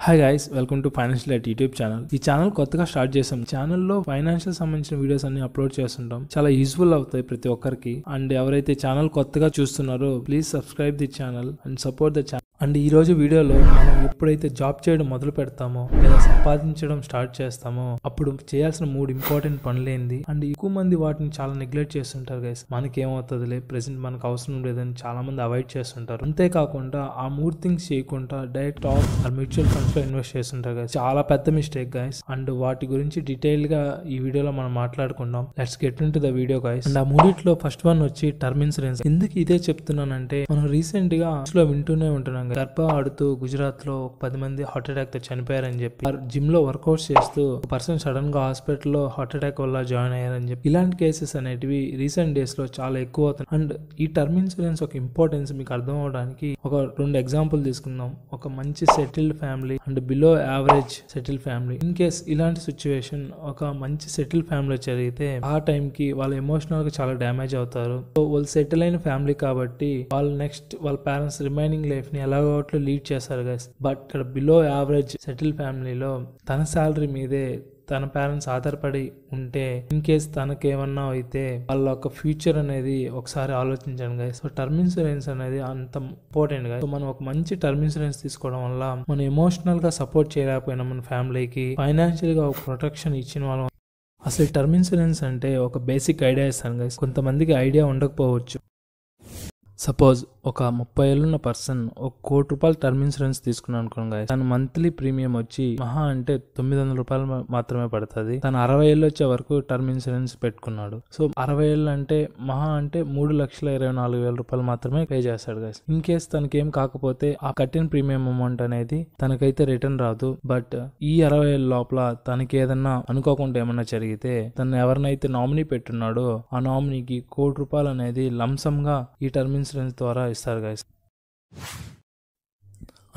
Hi guys, welcome to financial at YouTube channel. ఈ channel కొత్తగా start చేసాం. ఛానల్లో ఫైనాన్షియల్ సంబంధించిన వీడియోస్ అన్ని అప్లోడ్ చేస్తుంటాం. చాలా యూస్ఫుల్ అవుతాయి ప్రతి ఒక్కరికి. అండ్ ఎవరైతే ఛానల్ కొత్తగా చూస్తున్నారో please subscribe the channel and support the channel. And ఈ రోజు వీడియోలో మనం ఎప్పుడైతే జాబ్ చేయడం మొదలు పెడతామో లేదా సంపాదించడం స్టార్ట్ చేస్తామో అప్పుడు చేయాల్సిన 3 ఇంపార్టెంట్ పనులు ఏంది. అండ్ ఎక్కువ మంది వాటిని చాలా నెగ్లెక్ట్ చేస్తుంటారు గైస్. మనకేమవుతుందిలే, ప్రెసెంట్ మనకు అవసరం లేదని చాలా మంది అవాయిడ్ చేస్తుంటారు. అంతేకాకుండా ఆ 3 థింగ్స్ చేయకుండా direct stock or mutual funds లో ఇన్వెస్ట్ చేస్తుంటారు గైస్. చాలా పెద్ద మిస్టేక్ గైస్. అండ్ వాటి గురించి డీటెయిల్ గా ఈ వీడియోలో మనం మాట్లాడుకుందాం. Let's get in to the video guys. And ఆ మూడిట్లో ఫస్ట్ వన్ వచ్చి టర్మ్ ఇన్సూరెన్స్. ఎందుకు ఇదే చెప్తున్నానంటే మనం రీసెంట్ గా లో వింటూనే ఉంటున్నాం. గర్భ ఆడుతూ గుజరాత్ లో 10 మంది హార్ట్ అటాక్ తో చనిపోయారని చెప్పి, జిమ్ లో వర్కౌట్స్ చేస్తూ పర్సన్ సడన్ గా హాస్పిటల్లో హార్ట్ అటాక్ వల్ల జాయిన్ అయ్యారని చెప్పి, ఇలాంటి కేసెస్ అనేటివి రీసెంట్ డేస్ లో చాలా ఎక్కువ అవుతుంది. అండ్ ఈ టర్మ్ ఇన్సూరెన్స్ ఒక ఇంపార్టెన్స్ మీకు అర్థం అవడానికి ఒక 2 ఎగ్జాంపుల్ తీసుకుందాం. ఒక మంచి settled family and below average settle family. In case ఇలాంటి సిచ్యువేషన్ ఒక మంచి సెటిల్ ఫ్యామిలీ జరిగితే ఆ టైం కి వాళ్ళు ఎమోషనల్ గా చాలా డ్యామేజ్ అవుతారు. సో వాళ్ళు సెటిల్ అయిన ఫ్యామిలీ కాబట్టి వాళ్ళు నెక్స్ట్ వాళ్ళ పేరెంట్స్ రిమైనింగ్ లైఫ్ ని ఎలాగో లీడ్ చేస్తారు గైస్. బట్ ఇక్కడ బిలో యావరేజ్ సెటిల్ ఫ్యామిలీలో తన శాలరీ మీదే తన పేరెంట్స్ ఆధారపడి ఉంటే ఇన్ కేస్ తనకేమన్నా అయితే వాళ్ళ ఒక ఫ్యూచర్ అనేది ఒకసారి ఆలోచించండి గైస్. సో టర్మ్ ఇన్సూరెన్స్ అనేది అంత ఇంపార్టెంట్ గా. సో మనం ఒక మంచి టర్మ్ ఇన్సూరెన్స్ తీసుకోవడం వల్ల మనం ఎమోషనల్ గా సపోర్ట్ చేయలేకపోయినా మన ఫ్యామిలీకి ఫైనాన్షియల్ గా ఒక ప్రొటెక్షన్ ఇచ్చిన వాళ్ళం. అసలు టర్మ్ ఇన్సూరెన్స్ అంటే ఒక బేసిక్ ఐడియా ఇస్తాను గైస్. కొంతమందికి ఐడియా ఉండకపోవచ్చు. సపోజ్ ఒక 30 ఏళ్ళున్న పర్సన్ ఒక ₹1,00,00,000 టర్మ్ ఇన్సూరెన్స్ తీసుకున్నాను అనుకోండి. తన మంత్లీ ప్రీమియం వచ్చి మహా అంటే ₹900 మాత్రమే పడుతుంది. తను 60 ఏళ్ళు వచ్చే వరకు టర్మ్ ఇన్సూరెన్స్ పెట్టుకున్నాడు. సో 60 ఏళ్ళు అంటే మహా అంటే ₹3,24,000 మాత్రమే పే చేస్తాడు గైస్. ఇన్ కేస్ తనకేం కాకపోతే ఆ కట్టిన ప్రీమియం అమౌంట్ అనేది తనకైతే రిటర్న్ రాదు. బట్ ఈ 60 ఏళ్ళ లోపల తనకి ఏదన్నా అనుకోకుండా ఏమన్నా జరిగితే తను ఎవరినైతే నామినీ పెట్టున్నాడో ఆ నామినీకి ₹1,00,00,000 అనేది లంసమ్ గా ఈ టర్మ్ ఇన్సూరెన్స్ ద్వారా ఇస్తారు గైస్.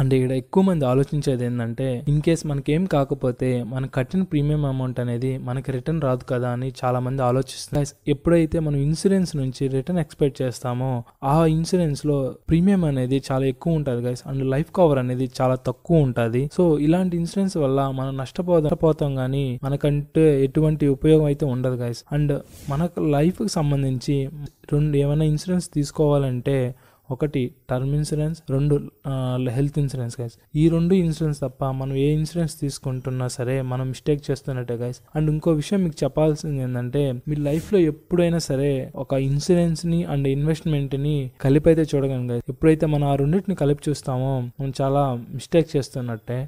అండ్ ఇక్కడ ఎక్కువ మంది ఆలోచించేది ఏంటంటే ఇన్ కేస్ మనకేం కాకపోతే మన కట్టిన ప్రీమియం అమౌంట్ అనేది మనకి రిటర్న్ రాదు కదా అని చాలా మంది ఆలోచిస్తారు. ఎప్పుడైతే మనం ఇన్సూరెన్స్ నుంచి రిటర్న్ ఎక్స్పెక్ట్ చేస్తామో ఆ ఇన్సూరెన్స్ లో ప్రీమియం అనేది చాలా ఎక్కువ ఉంటుంది గైస్. అండ్ లైఫ్ కవర్ అనేది చాలా తక్కువ ఉంటుంది. సో ఇలాంటి ఇన్సూరెన్స్ వల్ల మనం నష్టపోతాం కానీ మనకంటే ఎటువంటి ఉపయోగం అయితే ఉండదు గైస్. అండ్ మనకు లైఫ్ కి సంబంధించి ఏమైనా ఇన్సూరెన్స్ తీసుకోవాలంటే ఒకటి term insurance, 2 health insurance guys. ఈ 2 ఇన్సూరెన్స్ తప్ప మనం ఏ ఇన్సూరెన్స్ తీసుకుంటున్నా సరే మనం మిస్టేక్ చేస్తున్నట్టే గైస్. అండ్ ఇంకో విషయం మీకు చెప్పాల్సింది ఏంటంటే మీ లైఫ్ లో ఎప్పుడైనా సరే ఒక ఇన్సూరెన్స్ ని అండ్ ఇన్వెస్ట్మెంట్ ని కలిపి అయితే చూడగలం గైస్. ఎప్పుడైతే మనం ఆ రెండింటిని కలిపి చూస్తామో మనం చాలా మిస్టేక్ చేస్తున్నట్టే.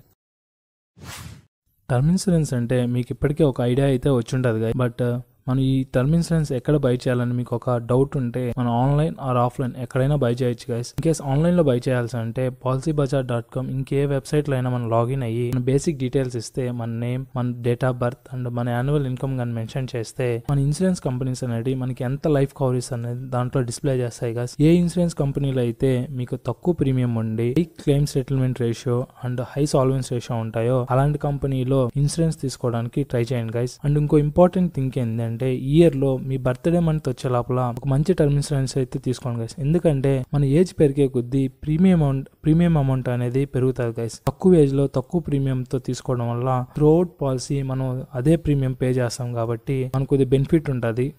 టర్మ్ ఇన్సూరెన్స్ అంటే మీకు ఇప్పటికే ఒక ఐడియా అయితే వచ్చి ఉంటుంది గైస్. బట్ మనం ఈ టర్మ్ ఇన్సూరెన్స్ ఎక్కడ బై చేయాలని మీకు ఒక డౌట్ ఉంటే మనం ఆన్లైన్ ఆర్ ఆఫ్లైన్ ఎక్కడైనా బై చేయొచ్చు గైస్. ఇన్ కేస్ ఆన్లైన్ లో బై చేయాల్సి అంటే policybazaar.com ఇంకే వెబ్సైట్ లో అయినా మనం లాగిన్ అయ్యి మన బేసిక్ డీటెయిల్స్ ఇస్తే మన నేమ్, మన డేట్ ఆఫ్ బర్త్ అండ్ మన యాన్యువల్ ఇన్కమ్ గాని మెన్షన్ చేస్తే మన ఇన్సూరెన్స్ కంపెనీస్ అనేది మనకి ఎంత లైఫ్ కవరేజ్ అనేది దాంట్లో డిస్ప్లే చేస్తాయి గైస్. ఏ ఇన్సూరెన్స్ కంపెనీలో అయితే మీకు తక్కువ ప్రీమియం ఉండి high claim settlement ratio and high solvency ratio ఉంటాయో అలాంటి కంపెనీలో ఇన్సూరెన్స్ తీసుకోవడానికి ట్రై చేయండి గైస్. అండ్ ఇంకో ఇంపార్టెంట్ థింగ్ ఏంటంటే ఇయర్ లో మీ బర్త్డే మంత్ వచ్చే లోపల ఒక మంచి టర్మ్ ఇన్సూరెన్స్ అయితే తీసుకోండి గైస్. ఎందుకంటే మన ఏజ్ పెరిగే కొద్దీ ప్రీమియం అమౌంట్ అనేది పెరుగుతుంది గైస్. తక్కువ ఏజ్ లో తక్కువ ప్రీమియం తో తీసుకోవడం వల్ల త్రూఅవుట్ పాలసీ మనం అదే ప్రీమియం పే చేస్తాం కాబట్టి మనకు కొద్ది బెనిఫిట్ ఉంటుంది.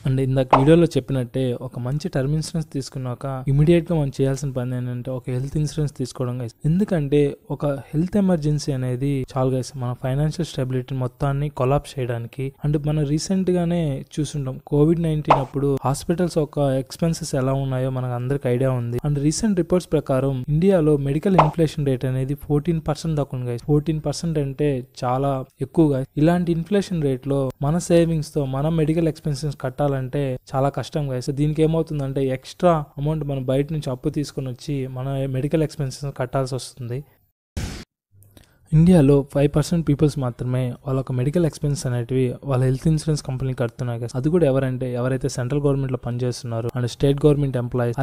అండ్ ఇందాక వీడియోలో చెప్పినట్టే ఒక మంచి టర్మ్ ఇన్సూరెన్స్ తీసుకున్నాక ఇమీడియట్ గా మనం చేయాల్సిన పని ఏంటంటే ఒక హెల్త్ ఇన్సూరెన్స్ తీసుకోవడం గైస్. ఎందుకంటే ఒక హెల్త్ ఎమర్జెన్సీ అనేది చాలా గైస్ మన ఫైనాన్షియల్ స్టెబిలిటీ మొత్తాన్ని కొలాప్స్ చేయడానికి. అండ్ మనం రీసెంట్ గానే చూస్తుంటాం COVID-19 అప్పుడు హాస్పిటల్స్ ఒక ఎక్స్పెన్సెస్ ఎలా ఉన్నాయో మనకు అందరికి ఐడియా ఉంది. అండ్ రీసెంట్ రిపోర్ట్స్ ప్రకారం ఇండియాలో మెడికల్ ఇన్ఫ్లేషన్ రేట్ అనేది 14% దాకా ఉంది గైస్. 14% అంటే చాలా ఎక్కువగా. ఇలాంటి ఇన్ఫ్లేషన్ రేట్ లో మన సేవింగ్స్ తో మన మెడికల్ ఎక్స్పెన్సెస్ కట్టాలంటే చాలా కష్టం గైస్. దీనికి ఏమవుతుందంటే ఎక్స్ట్రా అమౌంట్ మనం బయట నుంచి అప్పు తీసుకుని వచ్చి మన మెడికల్ ఎక్స్పెన్సెస్ కట్టాల్సి వస్తుంది. ఇండియాలో 5% పీపుల్స్ మాత్రమే వాళ్ళ ఒక మెడికల్ ఎక్స్పెన్స్ అనేటివి వాళ్ళ హెల్త్ ఇన్సూరెన్స్ కంపెనీ కడుతున్నారు. అది కూడా ఎవరైతే సెంట్రల్ గవర్నమెంట్ లో పనిచేస్తున్నారు and state government employees,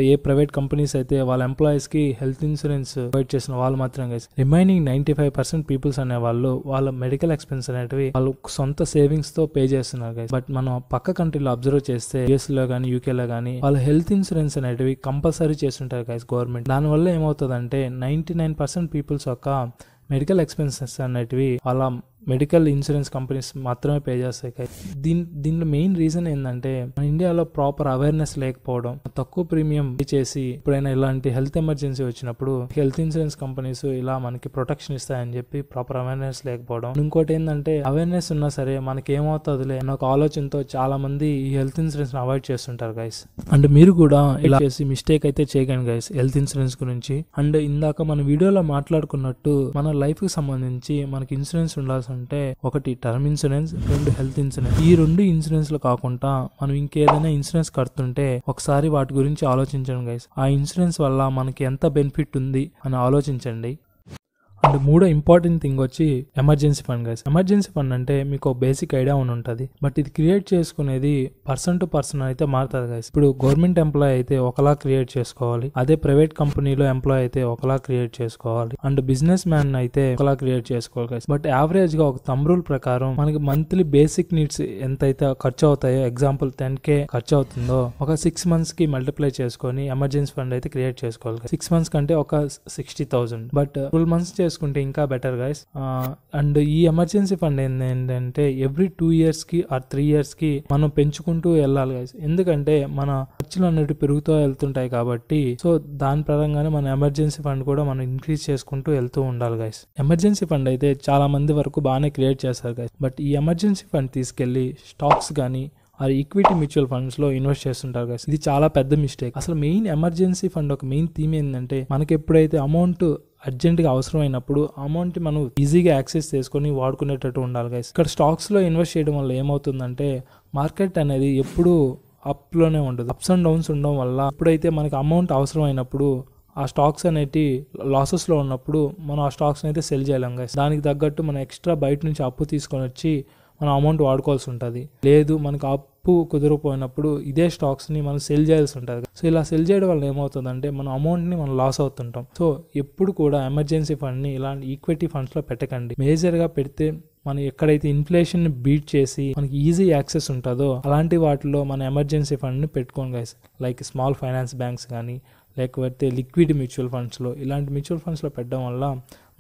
A private companies అయితే వాళ్ళ ఎంప్లాయీస్ కి హెల్త్ ఇన్సూరెన్స్ ప్రొవైడ్ చేసిన వాళ్ళు మాత్రమే గైస్. రిమైనింగ్ 95% పీపుల్స్ అనే వాళ్ళు వాళ్ళ మెడికల్ ఎక్స్పెన్స్ అనేటివి వాళ్ళు సొంత సేవింగ్స్ తో పే చేస్తున్నారు గైస్. బట్ మనం పక్క కంట్రీలో అబ్జర్వ్ చేస్తే యుఎస్ లో గానీ యూకే లో గానీ వాళ్ళ హెల్త్ ఇన్సూరెన్స్ అనేటివి కంపల్సరీ చేస్తుంటారు గైస్ గవర్నమెంట్. దాని వల్ల ఏమవుతుందంటే 99% పీపుల్స్ యొక్క మెడికల్ ఎక్స్పెన్సెస్ అనేటివి వాళ్ళ మెడికల్ ఇన్సూరెన్స్ కంపెనీస్ మాత్రమే పే చేస్తాయి. దీనిలో మెయిన్ రీజన్ ఏంటంటే మన ఇండియాలో ప్రాపర్ అవేర్నెస్ లేకపోవడం, తక్కువ ప్రీమియం పే చేసి ఎప్పుడైనా ఇలాంటి హెల్త్ ఎమర్జెన్సీ వచ్చినప్పుడు హెల్త్ ఇన్సూరెన్స్ కంపెనీస్ ఇలా మనకి ప్రొటెక్షన్ ఇస్తాయని చెప్పి ప్రాపర్ అవేర్నెస్ లేకపోవడం. ఇంకోటి ఏంటంటే అవేర్నెస్ ఉన్నా సరే మనకి ఏమవుతుందిలే అన్న ఒక ఆలోచనతో చాలా మంది ఈ హెల్త్ ఇన్సూరెన్స్ అవాయిడ్ చేస్తుంటారు గైస్. అండ్ మీరు కూడా ఇలా చేసి మిస్టేక్ అయితే చేయకండి గైస్ హెల్త్ ఇన్సూరెన్స్ గురించి. అండ్ ఇందాక మన వీడియోలో మాట్లాడుకున్నట్టు మన లైఫ్ కి సంబంధించి మనకి ఇన్సూరెన్స్ ఉండాల్సి అంటే ఒకటి టర్మ్ ఇన్సూరెన్స్, 2 హెల్త్ ఇన్సూరెన్స్. ఈ 2 ఇన్సూరెన్స్ లో కాకుండా మనం ఇంకేదైనా ఇన్సూరెన్స్ కడుతుంటే ఒకసారి వాటి గురించి ఆలోచించండి గైస్. ఆ ఇన్సూరెన్స్ వల్ల మనకి ఎంత బెనిఫిట్ ఉంది అని ఆలోచించండి. అండ్ మూడో ఇంపార్టెంట్ థింగ్ వచ్చి emergency fund guys. Emergency fund అంటే మీకు బేసిక్ ఐడియా ఉంటుంది, బట్ ఇది క్రియేట్ చేసుకునేది పర్సన్ టు పర్సన్ అయితే మారుతుంది గైస్. ఇప్పుడు గవర్నమెంట్ ఎంప్లాయ్ అయితే ఒకలా క్రియేట్ చేసుకోవాలి, అదే ప్రైవేట్ కంపెనీలో ఎంప్లాయ్ అయితే ఒకలా క్రియేట్ చేసుకోవాలి, అండ్ బిజినెస్ మ్యాన్ అయితే ఒకలా క్రియేట్ చేసుకోవాలి గైస్. బట్ యావరేజ్ గా ఒక థంబ్ రూల్ ప్రకారం మనకి మంత్లీ బేసిక్ నీడ్స్ ఎంత అయితే ఖర్చు అవుతాయో, ఎగ్జాంపుల్ 10K ఖర్చు అవుతుందో ఒక 6 months కి మల్టిప్లై చేసుకొని ఎమర్జెన్సీ ఫండ్ అయితే క్రియేట్ చేసుకోవాలి. 6 months కంటే ఒక 60,000, బట్ 12 months చేసుకుంటే ఇంకా బెటర్ గైస్. అండ్ ఈ ఎమర్జెన్సీ ఫండ్ ఏంటంటే ఎవ్రీ 2 years కి ఆర్ 3 years కి మనం పెంచుకుంటూ వెళ్ళాలి గైస్. ఎందుకంటే మన ఖర్చులు అన్నట్టు పెరుగుతూ వెళ్తుంటాయి కాబట్టి, సో దాని పరంగానే మన ఎమర్జెన్సీ ఫండ్ కూడా మనం ఇంక్రీజ్ చేసుకుంటూ వెళ్తూ ఉండాలి గైస్. ఎమర్జెన్సీ ఫండ్ అయితే చాలా మంది వరకు బాగానే క్రియేట్ చేస్తారు గైస్, బట్ ఈ ఎమర్జెన్సీ ఫండ్ తీసుకెళ్లి స్టాక్స్ కానీ ఆ ఈక్విటీ మ్యూచువల్ ఫండ్స్ లో ఇన్వెస్ట్ చేస్తుంటారు గైస్. ఇది చాలా పెద్ద మిస్టేక్. అసలు మెయిన్ ఎమర్జెన్సీ ఫండ్ ఒక మెయిన్ థీమ్ ఏంటంటే మనకి ఎప్పుడైతే అమౌంట్ అర్జెంట్గా అవసరం అయినప్పుడు అమౌంట్ మనం ఈజీగా యాక్సెస్ చేసుకొని వాడుకునేటట్టు ఉండాలి గైస్. ఇక్కడ స్టాక్స్ లో ఇన్వెస్ట్ చేయడం వల్ల ఏమవుతుందంటే మార్కెట్ అనేది ఎప్పుడు అప్ లోనే ఉండదు, అప్స్ అండ్ డౌన్స్ ఉండడం వల్ల ఎప్పుడైతే మనకి అమౌంట్ అవసరం అయినప్పుడు ఆ స్టాక్స్ అనేటి లాసెస్ లో ఉన్నప్పుడు మనం ఆ స్టాక్స్ అయితే సెల్ చేయలేం గైస్. దానికి తగ్గట్టు మనం ఎక్స్ట్రా బయట నుంచి అప్పు తీసుకొని వచ్చి మనం అమౌంట్ వాడుకోవాల్సి ఉంటుంది. లేదు మనకు అప్పు కుదిరిపోయినప్పుడు ఇదే స్టాక్స్ ని మనం సెల్ చేయాల్సి ఉంటుంది. సో ఇలా సెల్ చేయడం వల్ల ఏమవుతుందంటే మన అమౌంట్ ని మనం లాస్ అవుతుంటాం. సో ఎప్పుడు కూడా ఎమర్జెన్సీ ఫండ్ ని ఇలాంటి ఈక్విటీ ఫండ్స్ లో పెట్టకండి. మేజర్ గా పెడితే మనం ఎక్కడైతే ఇన్ఫ్లేషన్ ని బీట్ చేసి మనకి ఈజీ యాక్సెస్ ఉంటుందో అలాంటి వాటిలో మన ఎమర్జెన్సీ ఫండ్ ని పెట్టుకోండి guys. Like small finance banks కానీ లేకపోతే లిక్విడ్ మ్యూచువల్ ఫండ్స్లో, ఇలాంటి మ్యూచువల్ ఫండ్స్లో పెట్టడం వల్ల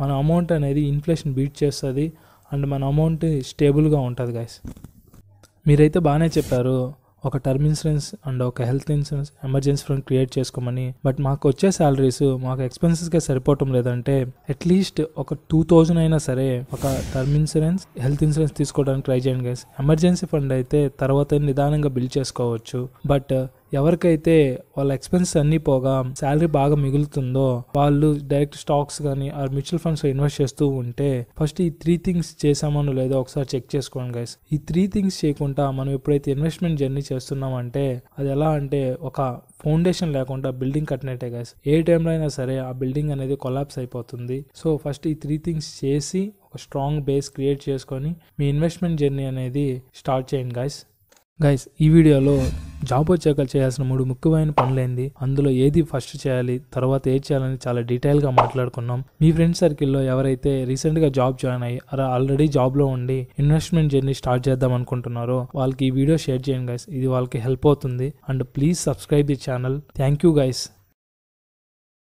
మన అమౌంట్ అనేది ఇన్ఫ్లేషన్ బీట్ చేస్తుంది అండ్ మన అమౌంట్ స్టేబుల్గా ఉంటుంది గైస్. మీరైతే బాగానే చెప్పారు ఒక టర్మ్ ఇన్సూరెన్స్ అండ్ ఒక health insurance emergency fund create చేసుకోమని, బట్ మాకు వచ్చే శాలరీస్ మాకు ఎక్స్పెన్సెస్గా సరిపోవటం లేదంటే అట్లీస్ట్ ఒక 2,000 అయినా సరే ఒక టర్మ్ ఇన్సూరెన్స్ హెల్త్ ఇన్సూరెన్స్ తీసుకోవడానికి ట్రై చేయండి గైస్. ఎమర్జెన్సీ ఫండ్ అయితే తర్వాత నిదానంగా బిల్డ్ చేసుకోవచ్చు, బట్ ఎవరికైతే వాళ్ళ ఎక్స్పెన్సెస్ అన్ని పోగా శాలరీ బాగా మిగులుతుందో వాళ్ళు డైరెక్ట్ స్టాక్స్ కానీ ఆ మ్యూచువల్ ఫండ్స్ లో ఇన్వెస్ట్ చేస్తూ ఉంటే ఫస్ట్ ఈ 3 things చేసామో లేదో ఒకసారి చెక్ చేసుకోండి గైస్. ఈ 3 things చేయకుండా మనం ఎప్పుడైతే ఇన్వెస్ట్మెంట్ జర్నీ చేస్తున్నామంటే అది ఎలా అంటే ఒక ఫౌండేషన్ లేకుండా బిల్డింగ్ కట్టినట్టే గైస్. ఏ టైంలో అయినా సరే ఆ బిల్డింగ్ అనేది కొలాప్స్ అయిపోతుంది. సో ఫస్ట్ ఈ 3 things చేసి ఒక స్ట్రాంగ్ బేస్ క్రియేట్ చేసుకొని మీ ఇన్వెస్ట్మెంట్ జర్నీ అనేది స్టార్ట్ చేయండి గైస్. ఈ వీడియోలో జాబ్ వచ్చాక చేయాల్సిన 3 ముఖ్యమైన పనులేంది, అందులో ఏది ఫస్ట్ చేయాలి, తర్వాత ఏది చేయాలని చాలా డీటెయిల్గా మాట్లాడుకున్నాం. మీ ఫ్రెండ్ సర్కిల్లో ఎవరైతే రీసెంట్గా జాబ్ జాయిన్ అయ్యి ఆల్రెడీ జాబ్లో ఉండి ఇన్వెస్ట్మెంట్ జర్నీ స్టార్ట్ చేద్దాం అనుకుంటున్నారో వాళ్ళకి ఈ వీడియో షేర్ చేయండి గైస్. ఇది వాళ్ళకి హెల్ప్ అవుతుంది. And please subscribe the channel. Thank you guys.